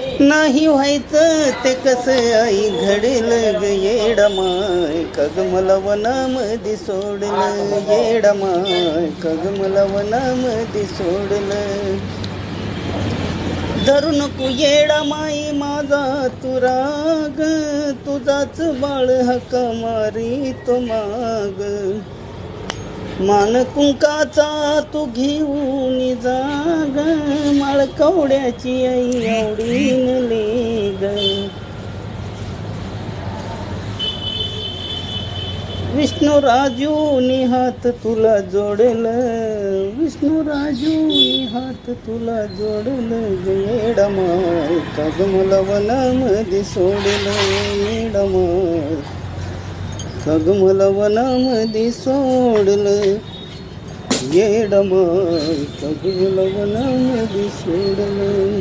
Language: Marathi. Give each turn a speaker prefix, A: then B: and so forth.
A: नाही व्हायचं ते कसं आई घडेल ग येडमाय कग मला वनामध्ये सोडलं येडमाय कग मला वनामध्ये सोडलं धरू नको येडमाई माझा तू राग तुझाच बाळ हक्का मारी तो माग मान कुंकाचा तू घेऊन जाग माळकवड्याची आई आवडीन लेग विष्णुराजूनी हात तुला जोडलं विष्णुराजूनी हात तुला जोडलं येडमाय कग मला वनामध्ये सोडलं येडमाय कग मला वनामध्ये सोडलं येडमाय कग मला वनामध्ये सोडलं